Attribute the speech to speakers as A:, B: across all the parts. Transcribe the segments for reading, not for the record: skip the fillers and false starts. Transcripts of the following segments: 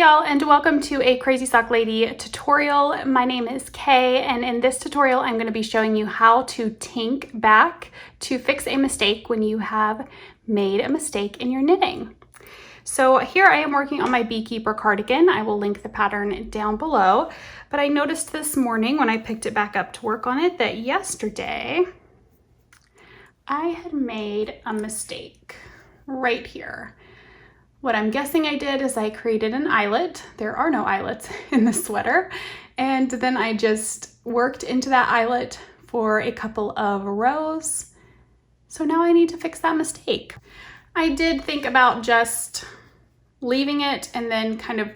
A: y'all, and welcome to a Crazy Sock Lady tutorial. My name is Kay, and in this tutorial I'm going to be showing you how to tink back to fix a mistake when you have made a mistake in your knitting. So here I am working on my beekeeper cardigan. I will link the pattern down below, but I noticed this morning when I picked it back up to work on it that yesterday I had made a mistake right here. What I'm guessing I did is I created an eyelet. There are no eyelets in the sweater. And then I just worked into that eyelet for a couple of rows. So now I need to fix that mistake. I did think about just leaving it and then kind of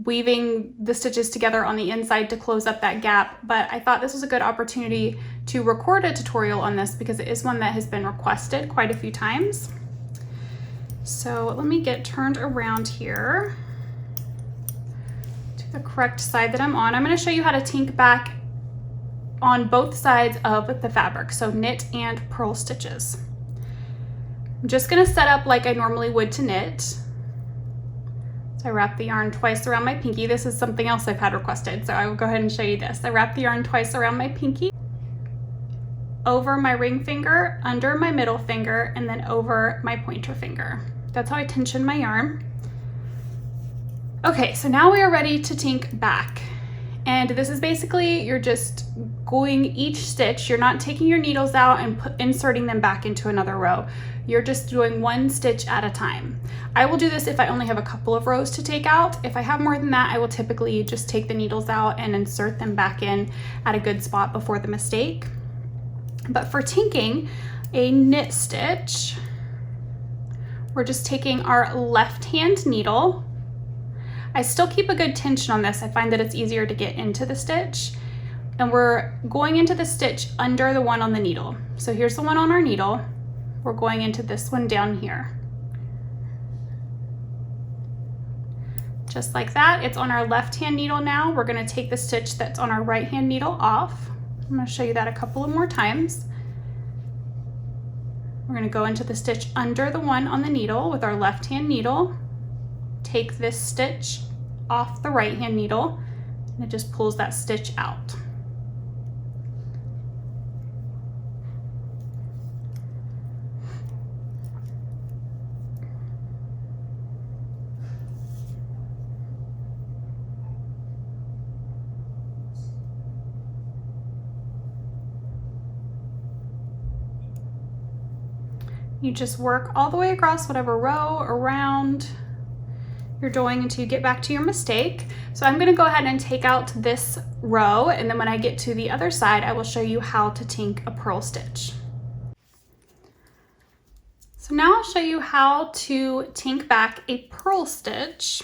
A: weaving the stitches together on the inside to close up that gap, but I thought this was a good opportunity to record a tutorial on this because it is one that has been requested quite a few times. So let me get turned around here to the correct side that I'm on. I'm going to show you how to tink back on both sides of the fabric, so knit and purl stitches. I'm just going to set up like I normally would to knit. So I wrap the yarn twice around my pinky. This is something else I've had requested, so I will go ahead and show you this. I wrap the yarn twice around my pinky, over my ring finger, under my middle finger, and then over my pointer finger. That's how I tension my yarn. Okay, so now we are ready to tink back. And this is basically, you're just going each stitch. You're not taking your needles out and inserting them back into another row. You're just doing one stitch at a time. I will do this if I only have a couple of rows to take out. If I have more than that, I will typically just take the needles out and insert them back in at a good spot before the mistake. But for tinking a knit stitch, we're just taking our left hand needle. I still keep a good tension on this. I find that it's easier to get into the stitch. And we're going into the stitch under the one on the needle. So here's the one on our needle. We're going into this one down here. Just like that. It's on our left hand needle now. We're going to take the stitch that's on our right hand needle off. I'm going to show you that a couple of more times. We're going to go into the stitch under the one on the needle with our left hand needle, take this stitch off the right hand needle, and it just pulls that stitch out. You just work all the way across whatever row or round you're doing until you get back to your mistake. So I'm going to go ahead and take out this row, and then when I get to the other side, I will show you how to tink a purl stitch. So now I'll show you how to tink back a purl stitch.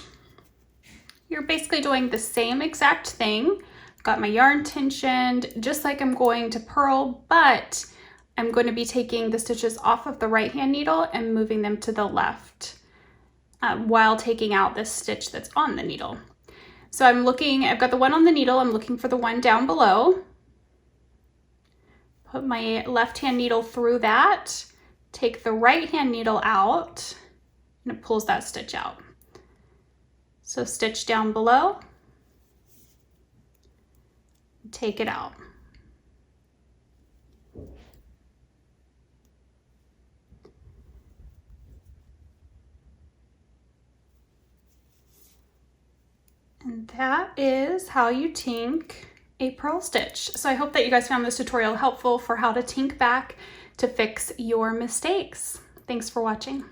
A: You're basically doing the same exact thing. Got my yarn tensioned just like I'm going to purl, but I'm going to be taking the stitches off of the right hand needle and moving them to the left while taking out this stitch that's on the needle. So I've got the one on the needle, I'm looking for the one down below. Put my left hand needle through that, take the right hand needle out, and it pulls that stitch out. So stitch down below, take it out. And that is how you tink a purl stitch. So I hope that you guys found this tutorial helpful for how to tink back to fix your mistakes. Thanks for watching.